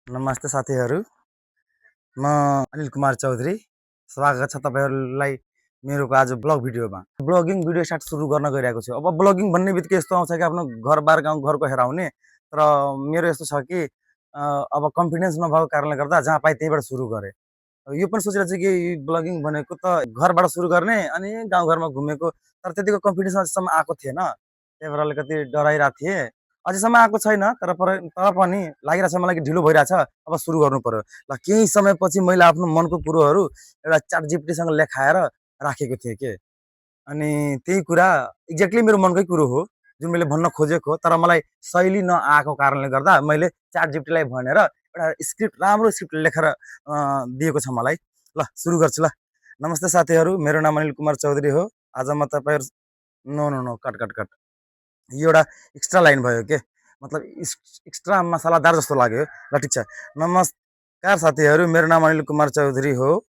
नमस्ते साथीहरू, म अनिल कुमार चौधरी। स्वागत छ तपाईहरुलाई मेरो आज ब्लग भिडियोमा। ब्लगिङ भिडियो स्टार्ट सुरु गर्न गइरहेको छु। अब ब्लगिङ भन्ने बित्तिकै यस्तो आउँछ कि आफ्नो घरबार गाउँ घरको हेराउने। तर मेरो यस्तो छ कि अब कन्फिडेन्स नभएको कारणले गर्दा जहाँ पाएँ त्यहीँबाट सुरु गरेँ। यो पनि सोचिरहेको छु कि ब्लगिङ भनेको त घरबाट सुरु गर्ने अनि गाउँघरमा घुमेको, तर त्यतिको कन्फिडेन्स अझसम्म आएको थिएन। त्यही भएर अलिकति डराइरहेको थिएँ। अझैसम्म आएको छैन, तर पनि लागिरहेछ मलाई कि ढिलो भइरहेछ, अब सुरु गर्नु पर्यो। ल केही समयपछि मैले आफ्नो मनको कुरोहरू एउटा च्याट जिपिटीसँग लेखाएर राखेको थिएँ के। अनि त्यही कुरा एक्ज्याक्टली मेरो मनकै कुरो हो, जुन मैले भन्न खोजेको हो, तर मलाई शैली नआएको कारणले गर्दा मैले च्याट जिपिटीलाई भनेर एउटा स्क्रिप्ट, राम्रो स्क्रिप्ट लेखेर दिएको छ मलाई। ल सुरु गर्छु ल। नमस्ते साथीहरू, मेरो नाम अनिल कुमार चौधरी हो। आज म तपाईँहरू no no no cut cut cut, यो एउटा एक्स्ट्रा लाइन भयो के, मतलब एक्स्ट्रा मसालादार जस्तो लाग्यो। ल ठिक छ। नमस्कार साथीहरू, मेरो नाम अनिल कुमार चौधरी हो।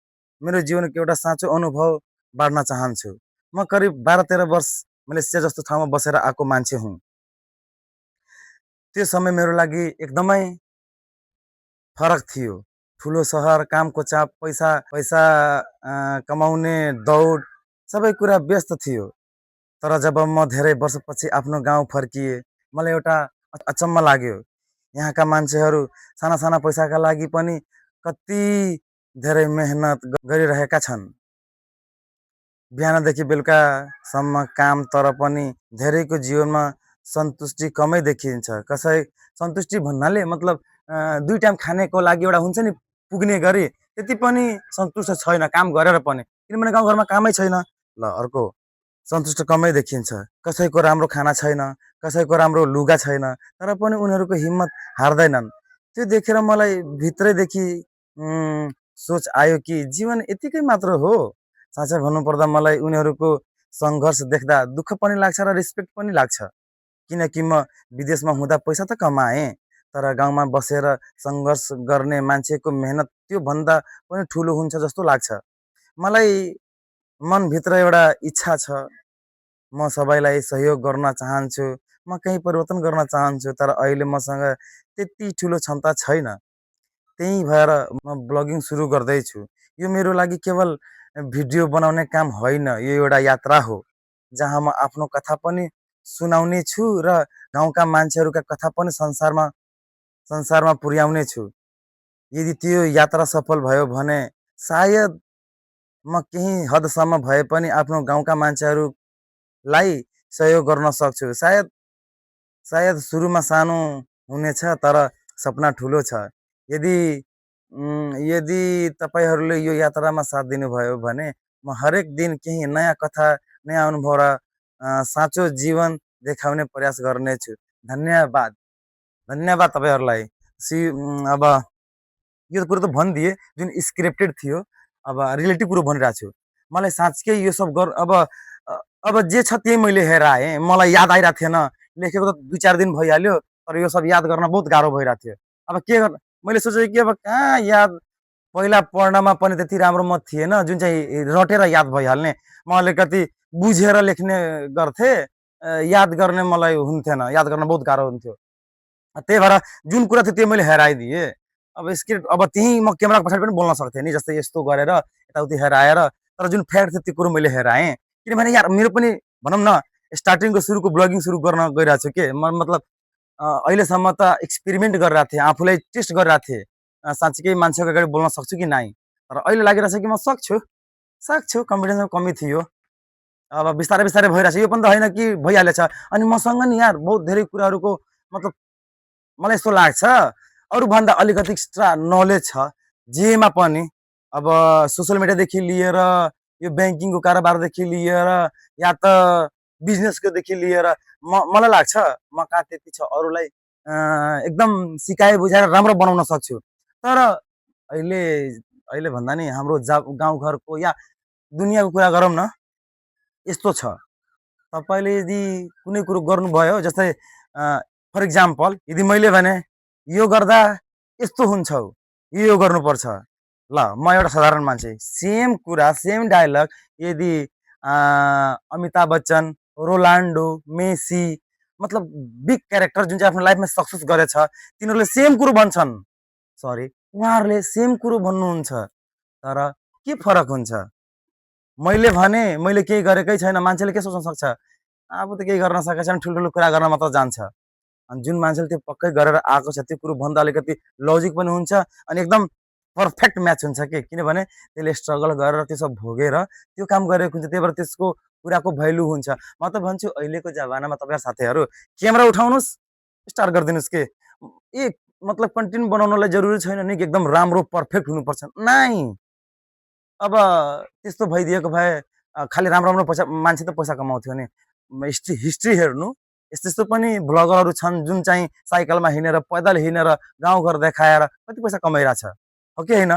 मेरो जीवनको एउटा साँचो अनुभव बाँड्न चाहन्छु। म करिब 12-13 वर्ष मलेसिया जस्तो ठाउँमा बसेर आएको मान्छे हुँ। त्यो समय मेरो लागि एकदमै फरक थियो। ठुलो सहर, कामको चाप, पैसा पैसा कमाउने दौड, सबै कुरा व्यस्त थियो। तर जब म धेरै वर्षपछि आफ्नो गाउँ फर्किएँ, मलाई एउटा अचम्म लाग्यो। यहाँका मान्छेहरू साना साना पैसाका लागि पनि कति धेरै मेहनत गरिरहेका छन्। बिहानदेखि बेलुकासम्म काम, तर पनि धेरैको जीवनमा सन्तुष्टि कमै देखिन्छ। सन्तुष्टि भन्नाले मतलब 2 टाइम खानेको लागि एउटा हुन्छ नि पुग्ने गरी, त्यति पनि सन्तुष्ट छैन काम गरेर पनि, किनभने गाउँघरमा कामै छैन। ल अर्को, सन्तुष्ट कमै देखिन्छ। कसैको राम्रो खाना छैन, कसैको राम्रो लुगा छैन, तर पनि उनीहरूको हिम्मत हार्दैनन्। त्यो देखेर मलाई भित्रैदेखि सोच आयो कि जीवन यतिकै मात्र हो। साँच्चै भन्नुपर्दा मलाई उनीहरूको सङ्घर्ष देख्दा दुःख पनि लाग्छ र रेस्पेक्ट पनि लाग्छ। किनकि म विदेशमा हुँदा पैसा त कमाएँ, तर गाउँमा बसेर सङ्घर्ष गर्ने मान्छेको मेहनत त्योभन्दा पनि ठुलो हुन्छ जस्तो लाग्छ। मलाई मनभित्र एउटा इच्छा छ, म सबैलाई सहयोग गर्न चाहन्छु, म केही परिवर्तन गर्न चाहन्छु, तर अहिले मसँग त्यति ठुलो क्षमता छैन। त्यही भएर म ब्लगिङ सुरु गर्दैछु। यो मेरो लागि केवल भिडियो बनाउने काम होइन, यो एउटा यात्रा हो, जहाँ म आफ्नो कथा पनि सुनाउने छु र गाउँका मान्छेहरूका कथा पनि संसारमा संसारमा पुर्याउने छु। यदि त्यो यात्रा सफल भयो भने सायद म केही हदसम्म भए पनि आफ्नो गाउँका मान्छेहरूलाई सहयोग गर्न सक्छु। सायद सायद सुरुमा सानो हुनेछ, तर सपना ठुलो छ। यदि यदि तपाईँहरूले यो यात्रामा साथ दिनुभयो भने म हरेक दिन केही नयाँ कथा, नयाँ अनुभव र साँचो जीवन देखाउने प्रयास गर्नेछु। धन्यवाद। धन्यवाद तपाईहरूलाई। अब यो कुरो त भनिदिएँ, जुन स्क्रिप्टेड थियो। अब रिलेटिभ कुरो भनिरहेको छु। मलाई साँच्चै यो सब अब जे छ त्यही मैले हेराएँ। मलाई याद आइरहेको थिएन। लेखेको त 2-4 दिन भइहाल्यो, तर यो सब याद गर्न बहुत गाह्रो भइरहेको थियो। अब के गर्नु, मैले सोचेँ कि अब कहाँ याद, पहिला पढ्नमा पनि त्यति राम्रो म थिएन, जुन चाहिँ रटेर याद भइहाल्ने। म अलिकति बुझेर लेख्ने गर्थेँ, याद गर्ने मलाई हुन्थेन, याद गर्न बहुत गाह्रो हुन्थ्यो। त्यही भएर जुन कुरा थियो त्यो मैले हेराइदिएँ। अब स्क्रिप्ट, अब त्यहीँ म क्यामेराको पछाडि पनि बोल्न सक्थेँ नि, जस्तै यस्तो गरेर यताउति हेराएर, तर जुन फ्याक्ट थियो त्यो कुरो मैले हेराएँ। किनभने यार मेरो पनि भनौँ न, स्टार्टिङको सुरुको ब्लगिङ सुरु गर्न गइरहेको छु के, म मतलब अहिलेसम्म त एक्सपेरिमेन्ट गरिरहेको थिएँ, आफूलाई टेस्ट गरिरहेको थिएँ, साँच्चीकै मान्छेको अगाडि बोल्न सक्छु कि नाइ। तर अहिले लागिरहेछ कि म सक्छु, कन्फिडेन्समा कमी थियो। अब बिस्तारै बिस्तारै भइरहेछ, यो पनि त होइन कि भइहालेछ। अनि मसँग नि यार बहुत धेरै कुराहरूको मतलब मलाई यस्तो लाग्छ, अरूभन्दा अलिकति एक्स्ट्रा नलेज छ जेमा पनि। अब सोसल मिडियादेखि लिएर, यो ब्याङ्किङको कारोबारदेखि लिएर, या त बिजनेसकोदेखि लिएर मलाई लाग्छ म कहाँ त्यति छ अरूलाई एकदम सिकाए बुझाएर राम्रो बनाउन सक्छु। तर अहिले अहिले भन्दा नि हाम्रो गाउँघरको या दुनियाँको कुरा गरौँ न, यस्तो छ। तपाईँले यदि कुनै कुरो गर्नुभयो, जस्तै फर इक्जाम्पल यदि मैले भने यो गर्दा यस्तो हुन्छौ, यो गर्नुपर्छ। ल म एउटा साधारण मान्छे, सेम कुरा सेम डायलग यदि अमिताभ बच्चन, रोनाल्डो, मेसी, मतलब बिग क्यारेक्टर जुन चाहिँ आफ्नो लाइफमा सक्सेस गरेछ, तिनीहरूले सेम कुरो भन्छन्। सरी उहाँहरूले सेम कुरो भन्नुहुन्छ तर के फरक हुन्छ मैले भने मैले केही गरेकै छैन मान्छेले के सोच्न सक्छ अब त केही गर्न सकेको छैन ठुल्ठुलो कुरा गर्न मात्र जान्छ अनि जुन मान्छेले त्यो पक्कै गरेर आएको छ त्यो कुरो भन्दा अलिकति लजिक पनि हुन्छ अनि एकदम पर्फेक्ट म्याच हुन्छ कि किनभने त्यसले स्ट्रगल गरेर त्यो सब भोगेर त्यो काम गरेको हुन्छ त्यही भएर त्यसको कुराको भ्यालु हुन्छ म त भन्छु अहिलेको जमानामा तपाईँहरू साथीहरू क्यामेरा उठाउनुहोस् स्टार्ट गरिदिनुहोस् के ए मतलब कन्टेन्ट बनाउनलाई जरुरी छैन नि कि एकदम राम्रो पर्फेक्ट हुनुपर्छ नाइ अब त्यस्तो भइदिएको भए खालि राम्रो राम्रो पैसा मान्छे त पैसा कमाउँथ्यो नि हिस्ट्री हिस्ट्री हेर्नु यस्तो यस्तो पनि भ्लगरहरू छन् जुन चाहिँ साइकलमा हिँडेर पैदल हिँडेर गाउँघर देखाएर कति पैसा कमाइरहेछ हो कि होइन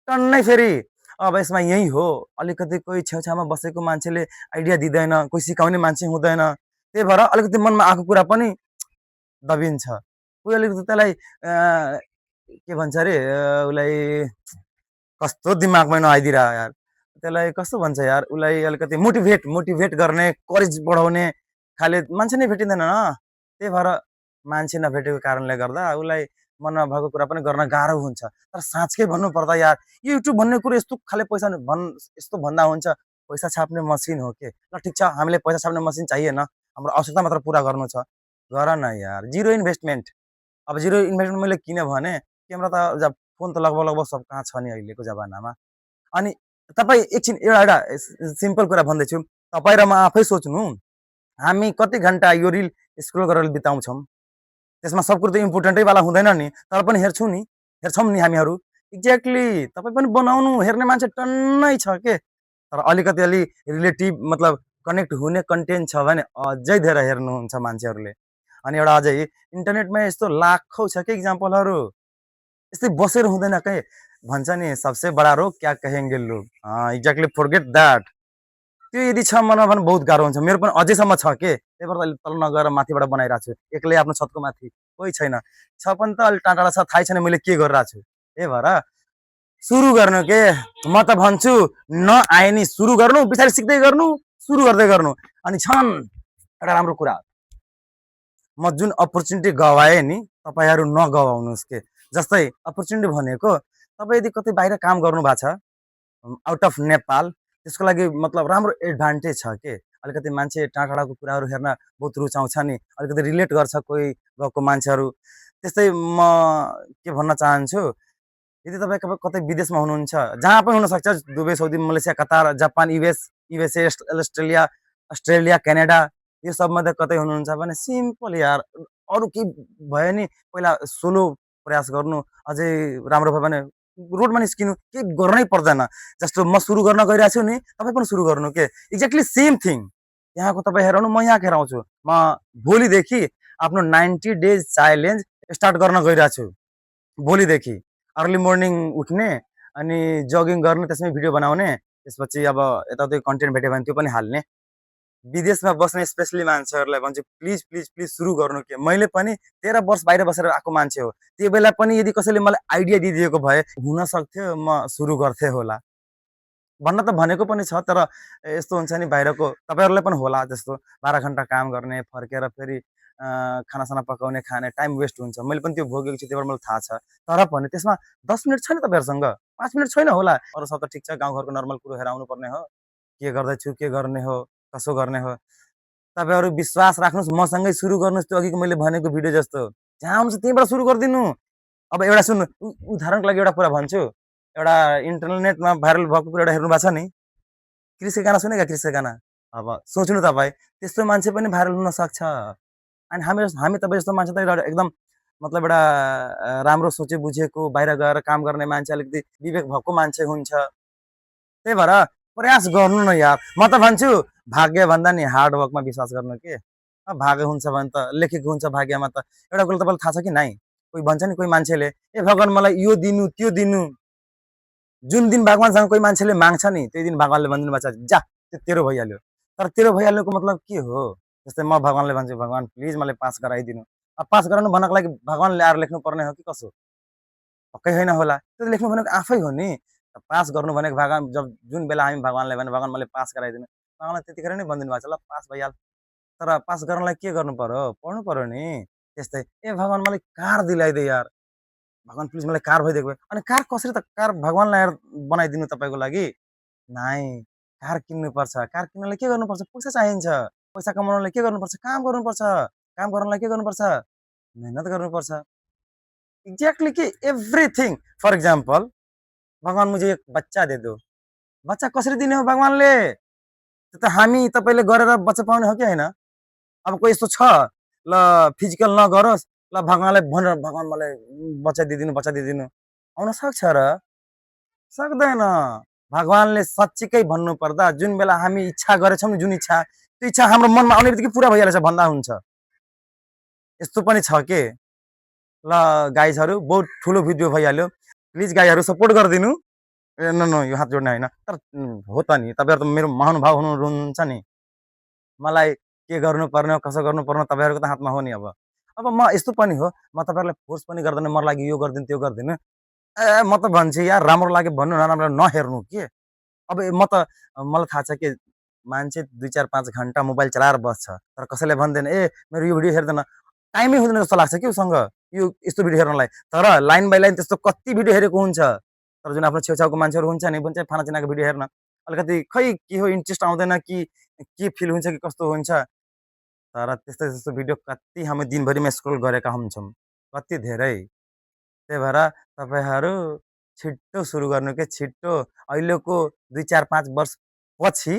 टन्नै फेरि अब यसमा यही हो अलिकति कोही छेउछाउमा बसेको मान्छेले आइडिया दिँदैन कोही सिकाउने मान्छे हुँदैन त्यही भएर अलिकति मनमा आएको कुरा पनि दबिन्छ कोही अलिकति त्यसलाई के भन्छ अरे उसलाई कस्तो दिमागमै नआइदिएर यार त्यसलाई कस्तो भन्छ यार उसलाई अलिकति मोटिभेट मोटिभेट गर्ने करेज बढाउने खाले मान्छे नै भेटिँदैन न त्यही भएर मान्छे नभेटेको कारणले गर्दा उसलाई मनमा भएको कुरा पनि गर्न गाह्रो हुन्छ तर साँच्चै भन्नु पर्दा यार युट्युब भन्ने कुरो यस्तो खाले पैसा यस्तो भन्दा हुन्छ पैसा छाप्ने मसिन हो के ल ठिक छ हामीले पैसा छाप्ने मसिन चाहिएन हाम्रो आवश्यकता मात्र पुरा गर्नु छ गर न यार जिरो इन्भेस्टमेन्ट अब जिरो इन्भेस्टमेन्ट मैले किन भने क्यामेरा त फोन त लगभग लगभग सब कहाँ छ नि अहिलेको जमानामा अनि तपाईँ एकछिन एउटा सिम्पल कुरा भन्दैछु तपाईँ र म आफै सोच्नु हामी कति घन्टा यो रिल स्क्रोल गरेर बिताउँछौँ त्यसमा सब कुरो त इम्पोर्टेन्टै वाला हुँदैन नि तर पनि हेर्छौँ नि हेर्छौँ नि हामीहरू एक्ज्याक्टली तपाईँ पनि बनाउनु हेर्ने मान्छे टन्नै छ के तर अलिकति अलि रिलेटिभ मतलब कनेक्ट हुने कन्टेन्ट छ भने अझै धेरै हेर्नुहुन्छ मान्छेहरूले अनि एउटा अझै इन्टरनेटमा यस्तो लाखौँ छ कि इक्जाम्पलहरू यस्तै बसेर हुँदैन के भन्छ नि सबसे बडा रोग क्या कहेंगे लोग एक्ज्याक्टली फर्गेट द्याट त्यो यदि छ मनमा भने बहुत गाह्रो हुन्छ मेरो पनि अझैसम्म छ के त्यही भएर अहिले तल नगएर माथिबाट बनाइरहेको छु एक्लै आफ्नो छतको माथि कोही छैन छ पनि त अलि टाढा टाढा छ थाहै छैन मैले के गरिरहेको छु त्यही भएर सुरु गर्नु के म त भन्छु नआए नि सुरु गर्नु पछाडि सिक्दै गर्नु सुरु गर्दै गर्नु अनि छन् एउटा राम्रो कुरा म जुन अपर्च्युनिटी गवाएँ नि तपाईँहरू नगवाउनुहोस् के जस्तै अपर्च्युनिटी भनेको तपाईँ यदि कतै बाहिर काम गर्नु भएको छ आउट अफ नेपाल त्यसको लागि मतलब राम्रो एडभान्टेज छ के अलिकति मान्छे टाढा टाढाको कुराहरू हेर्न बहुत रुचाउँछ नि अलिकति रिलेट गर्छ कोही गएको मान्छेहरू त्यस्तै म के भन्न चाहन्छु यदि तपाईँ कतै विदेशमा हुनुहुन्छ जहाँ पनि हुनसक्छ Dubai Saudi Malaysia Qatar Japan USA Australia Australia Canada यो सबमध्ये कतै हुनुहुन्छ भने सिम्पल यार अरू केही भयो नि पहिला सोलो प्रयास गर्नु अझै राम्रो भयो भने रोडमा निस्किनु केही गर्नै पर्दैन जस्तो म सुरु गर्न गइरहेको छु नि तपाईँ पनि सुरु गर्नु के एक्ज्याक्टली सेम थिङ यहाँको तपाईँ हेराउनु म यहाँ हेराउँछु म भोलिदेखि आफ्नो 90 डेज च्यालेन्ज स्टार्ट गर्न गइरहेको छु भोलिदेखि अर्ली मर्निङ उठ्ने अनि जगिङ गर्ने त्यसमै भिडियो बनाउने त्यसपछि अब यताउति कन्टेन्ट भेट्यो भने त्यो पनि हाल्ने विदेशमा बस्ने स्पेसली मान्छेहरूलाई भन्छु प्लिज प्लिज प्लिज सुरु गर्नु के मैले पनि 13 वर्ष बाहिर बसेर आएको मान्छे हो त्यो बेला पनि यदि कसैले मलाई आइडिया दिइदिएको भए हुन सक्थ्यो म सुरु गर्थेँ होला भन्न त भनेको पनि छ तर यस्तो हुन्छ नि बाहिरको तपाईँहरूलाई पनि होला त्यस्तो 12 घन्टा काम गर्ने फर्केर फेरि खानासाना पकाउने खाने टाइम वेस्ट हुन्छ मैले पनि त्यो भोगेको छु त्यही भएर मलाई थाहा छ तर पनि त्यसमा 10 मिनट छैन तपाईँहरूसँग 5 मिनट छैन होला अरू सब त ठिक छ गाउँघरको नर्मल कुरो हेराउनु पर्ने हो के गर्दैछु के गर्ने हो कसो गर्ने हो तपाईँहरू विश्वास राख्नुहोस् मसँगै सुरु गर्नुहोस् त्यो अघिको मैले भनेको भिडियो जस्तो जहाँ हुन्छ त्यहीँबाट सुरु गरिदिनु अब एउटा सुन्नु उदाहरणको लागि एउटा कुरा भन्छु एउटा इन्टरनेटमा भाइरल भएको कुरा एउटा हेर्नु भएको छ नि क्रिसको गाना सुनेका क्रिसको गाना अब सोच्नु तपाईँ त्यस्तो मान्छे पनि भाइरल हुन सक्छ अनि हामी हामी तपाईँ जस्तो मान्छे त एकदम मतलब एउटा राम्रो सोचे बुझेको बाहिर गएर काम गर्ने मान्छे अलिकति विवेक भएको मान्छे हुन्छ त्यही भएर प्रयास गर्नु न यार म त भन्छु भाग्य भन्दा नि हार्ड वर्कमा विश्वास गर्नु के भाग्य हुन्छ भने त लेखेको हुन्छ भाग्यमा त एउटा कुरो तपाईँलाई थाहा छ कि नाइ कोही भन्छ नि कोही मान्छेले ए भगवान् मलाई यो दिनु त्यो दिनु जुन दिन भगवान्सँग कोही मान्छेले माग्छ नि त्यही दिन भगवान्ले भनिदिनु भएको छ जा त्यो तेरो भइहाल्यो तर तेरो भइहाल्नुको मतलब के हो जस्तै म भगवान्ले भन्छु भगवान् प्लिज मलाई पास गराइदिनु अब पास गराउनु भन्नको लागि भगवान्ले आएर लेख्नु पर्ने हो कि कसो पक्कै होइन होला त्यो लेख्नु भनेको आफै हो नि पास गर्नु भनेको भगवान् जब जुन बेला हामी भगवान्लाई भने भगवान् मलाई पास गराइदिनु भगवान्लाई त्यतिखेर नै भनिदिनु भएको छ ल पास भइहाल तर पास गर्नलाई के गर्नु पर्यो पढ्नु पर्यो नि त्यस्तै ए भगवान् मलाई कार दिलाइदे यार भगवान प्लिज मलाई कार भइदिएको भए अनि कार कसरी त कार भगवानलाई यार बनाइदिनु तपाईँको लागि नाइ कार किन्नुपर्छ कार किन्नलाई के गर्नुपर्छ पैसा चाहिन्छ पैसा कमाउनलाई के गर्नुपर्छ काम गर्नुपर्छ काम गर्नलाई के गर्नुपर्छ मेहनत गर्नुपर्छ एग्जैक्टली कि एभ्रिथिङ फर एग्जाम्पल भगवान मुझे एक बच्चा दे दो बच्चा कसरी दिने हो भगवानले त्यो त हामी तपाईँले गरेर बच्चा पाउने हो कि होइन अब कोही यस्तो छ ल फिजिकल नगरोस् ल भगवानलाई भनेर भगवान मलाई बच्चा दिइदिनु आउन सक्छ र सक्दैन भगवानले साँच्चीकै भन्नुपर्दा जुन बेला हामी इच्छा गरेछौँ नि जुन इच्छा त्यो इच्छा हाम्रो मनमा आउने बित्तिकै पुरा भइहाल्छ भन्दा हुन्छ यस्तो पनि छ के ल गाइजहरू बहुत ठुलो भिडियो भइहाल्यो प्लिज गाइजहरू सपोर्ट गरिदिनु ए नो नो यो हात जोड्ने होइन तर हो त नि तपाईँहरू त मेरो महानुभाव हुनुहुन्छ नि मलाई के गर्नुपर्ने हो कसो गर्नुपर्ने तपाईँहरूको त हातमा हो नि अब म यस्तो पनि हो म तपाईँहरूलाई फोर्स पनि गर्दैन मलाई लागि यो गरिदिनु त्यो गरिदिनु ए म त भन्छु यार राम्रो लाग्यो भन्नु नराम्रो नहेर्नु के अब म त मलाई थाहा छ कि मान्छे 2 4 5 घन्टा मोबाइल चलाएर बस्छ तर कसैले भन्दैन ए मेरो यो भिडियो हेर्दैन टाइमै हुँदैन जस्तो लाग्छ कि उसँग यो यस्तो भिडियो हेर्नलाई तर लाइन बाई लाइन त्यस्तो कति भिडियो हेरेको हुन्छ तर जुन आफ्नो छेउछाउको मान्छेहरू हुन्छ नि भन्छ फाना चिनाको भिडियो हेर्न अलिकति खै के हो इन्ट्रेस्ट आउँदैन कि के फिल हुन्छ कि कस्तो हुन्छ तर त्यस्तो त्यस्तो भिडियो कति हामी दिनभरिमा स्क्रोल गरेका हुन्छौँ कति धेरै त्यही भएर तपाईँहरू छिट्टो सुरु गर्नु के छिट्टो अहिलेको 2 4 5 वर्ष पछि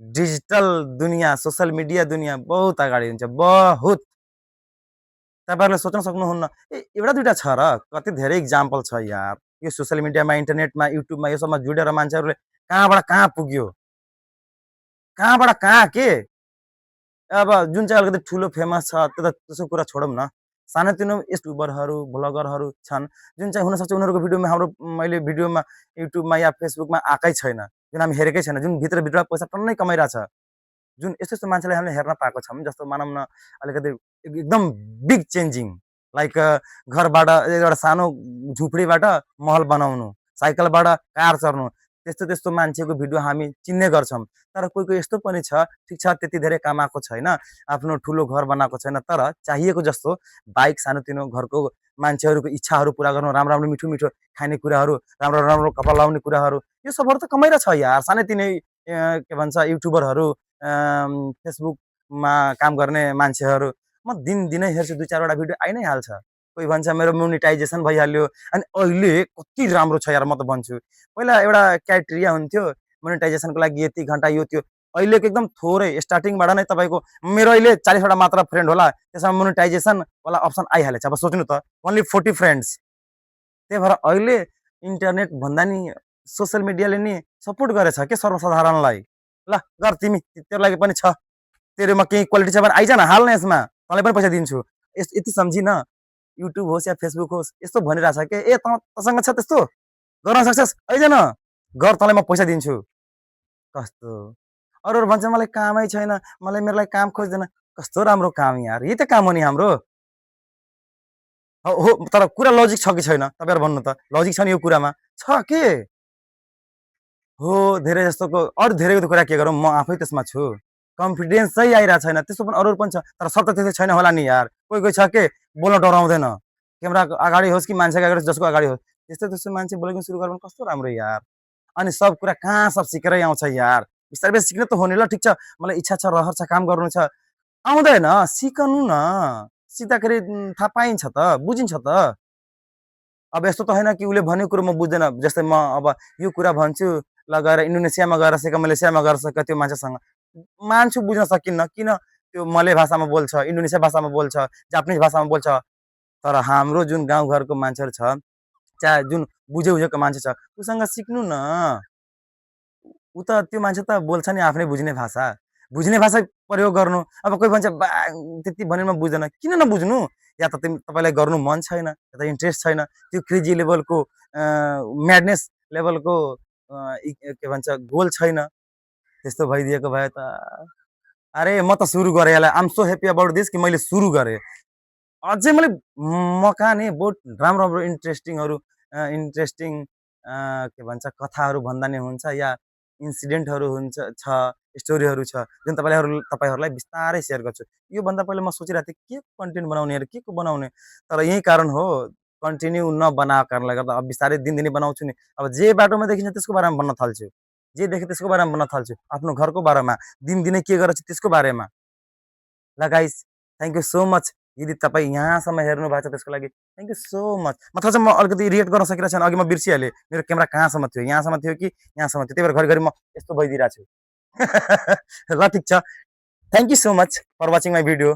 डिजिटल दुनियाँ सोसियल मिडिया दुनियाँ बहुत अगाडि हुन्छ बहुत तपाईँहरूले सोच्न सक्नुहुन्न ए एउटा दुइटा छ र कति धेरै इक्जाम्पल छ यार यो सोसियल मिडियामा इन्टरनेटमा युट्युबमा यो सबमा जुडेर मान्छेहरूले कहाँबाट कहाँ पुग्यो कहाँबाट कहाँ के अब जुन चाहिँ अलिकति ठुलो फेमस छ त्यो त त्यसको कुरा छोडौँ न सानोतिनो युट्युबरहरू भ्लगरहरू छन् जुन चाहिँ हुनसक्छ उनीहरूको भिडियोमा हाम्रो मैले भिडियोमा युट्युबमा या फेसबुकमा आएकै छैन जुन हामी हेरेकै छैन जुन भित्रभित्र पैसा टन्नै कमाइरहेछ जुन यस्तो यस्तो मान्छेलाई हामीले हेर्न पाएको छौँ जस्तो मानौँ न अलिकति एकदम बिग चेन्जिङ लाइक घरबाट एउटा सानो झुपडीबाट महल बनाउनु साइकलबाट कार चढ्नु त्यस्तो त्यस्तो मान्छेको भिडियो हामी चिन्ने गर्छौँ तर कोही कोही यस्तो पनि छ ठिक छ त्यति धेरै कमाएको छैन आफ्नो ठुलो घर बनाएको छैन तर चाहिएको जस्तो बाइक सानोतिनो घरको मान्छेहरूको इच्छाहरू पुरा गर्नु राम्रो राम्रो मिठो मिठो खाने कुराहरू राम्रो राम्रो कपडा लाउने कुराहरू यो सबहरू त कमाइरहेछ यार सानैतिनै के भन्छ युट्युबरहरू फेसबुकमा काम गर्ने मान्छेहरू म दिनदिनै हेर्छु 2 4 वटा भिडियो आइ नै हाल्छ कोही भन्छ मेरो मोनिटाइजेसन भइहाल्यो अनि अहिले कति राम्रो छ यार म त भन्छु पहिला एउटा क्राइटेरिया हुन्थ्यो मोनिटाइजेसनको लागि यति घन्टा यो त्यो अहिलेको एकदम थोरै स्टार्टिङबाट नै तपाईँको मेरो अहिले 40 वटा मात्र फ्रेन्ड होला त्यसमा मोनिटाइजेसन वाला अप्सन आइहालेछ अब सोच्नु त ओन्ली 40 फ्रेन्ड्स त्यही भएर अहिले इन्टरनेट भन्दा नि सोसियल मिडियाले नि सपोर्ट गरेछ के सर्वसाधारणलाई ल गर तिमी तेरो लागि पनि छ तेरोमा केही क्वालिटी छ भने आइज न हाल न यसमा तँलाई पनि पैसा दिन्छु यति सम्झिन युट्युब होस् या फेसबुक होस् यस्तो भनिरहेछ के ए तँसँग छ त्यस्तो गर्न सक्छस् आइज न गर तँलाई म पैसा दिन्छु कस्तो अरूहरू भन्छ मलाई कामै छैन मलाई मेरो लागि काम खोज्दैन कस्तो राम्रो काम यार यही त काम हो नि हाम्रो हो तर कुरा लजिक छ कि छैन तपाईँहरू भन्नु त लजिक छ नि यो कुरामा छ के हो धेरै जस्तोको अरू धेरैको कुरा के गरौँ म आफै त्यसमा छु कन्फिडेन्स चाहिँ आइरहेको छैन त्यस्तो पनि अरू पनि छ तर सब त त्यस्तै छैन होला नि यार कोही कोही छ के बोल्न डराउँदैन क्यामेराको अगाडि होस् कि मान्छेको अगाडि जसको अगाडि होस् त्यस्तो त्यस्तो मान्छे बोलेको सुरु गर्नु कस्तो राम्रो यार अनि सब कुरा कहाँ सब सिकेरै आउँछ यार बिस्तारै बिस्तारै सिक्न त हो नि ल ठिक छ मलाई इच्छा छ रहर छ काम गर्नु छ आउँदैन सिकनु न सिक्दाखेरि थाहा पाइन्छ त बुझिन्छ त अब यस्तो त होइन कि उसले भनेको कुरो म बुझ्दैन जस्तै म अब यो कुरा भन्छु ल गएर इन्डोनेसियामा गएर सिक मलेसियामा गएर सिक त्यो मान्छेसँग मान्छे बुझ्न सकिन्न किन त्यो मले भाषामा बोल्छ इन्डोनेसिया भाषामा बोल्छ जापानिज भाषामा बोल्छ तर हाम्रो जुन गाउँघरको मान्छेहरू छ चाहे जुन बुझे बुझेको मान्छे छ उसँग सिक्नु न ऊ त त्यो मान्छे त बोल्छ नि आफ्नै बुझ्ने भाषा प्रयोग गर्नु अब कोही भन्छ बा त्यति भनेर बुझ्दैन किन नबुझ्नु या त तपाईँलाई गर्नु मन छैन या त इन्ट्रेस्ट छैन त्यो क्रेजी लेभलको म्याडनेस लेभलको के भन्छ गोल छैन त्यस्तो भइदिएको भए त अरे म त सुरु गरेँ यसलाई आम सो ह्याप्पी अबाउट दिस कि मैले सुरु गरेँ अझै मैले मका नि बहुत राम्रो राम्रो इन्ट्रेस्टिङ के भन्छ कथाहरू भन्दा नि हुन्छ या इन्सिडेन्टहरू हुन्छ छ स्टोरीहरू छ जुन तपाईँहरूलाई बिस्तारै सेयर गर्छु योभन्दा पहिला म सोचिरहेको थिएँ के कन्टेन्ट बनाउने र के को बनाउने तर यही कारण हो कन्टिन्यू नबनाएको कारणले गर्दा अब बिस्तारै दिनदिनै बनाउँछु नि। अब जे बाटोमा देखिन्छ त्यसको बारेमा भन्न थाल्छु। जे देखेँ त्यसको बारेमा भन्न थाल्छु। आफ्नो घरको बारेमा, दिनदिनै के गरेको छु त्यसको बारेमा। ल guys, thank you so much. यदि तपाईँ यहाँसम्म हेर्नु भएको छ त्यसको लागि थ्याङ्क यू सो मच। म थाहा छ म अलिकति रिएक्ट गर्न सकिरहेको छैन, अघि म बिर्सिहालेँ मेरो क्यामेरा कहाँसम्म थियो, यहाँसम्म थियो कि यहाँसम्म थियो, त्यही भएर घरिघरि म यस्तो भइदिइरहेको छु। ल ठिक छ, thank you so much for watching my video.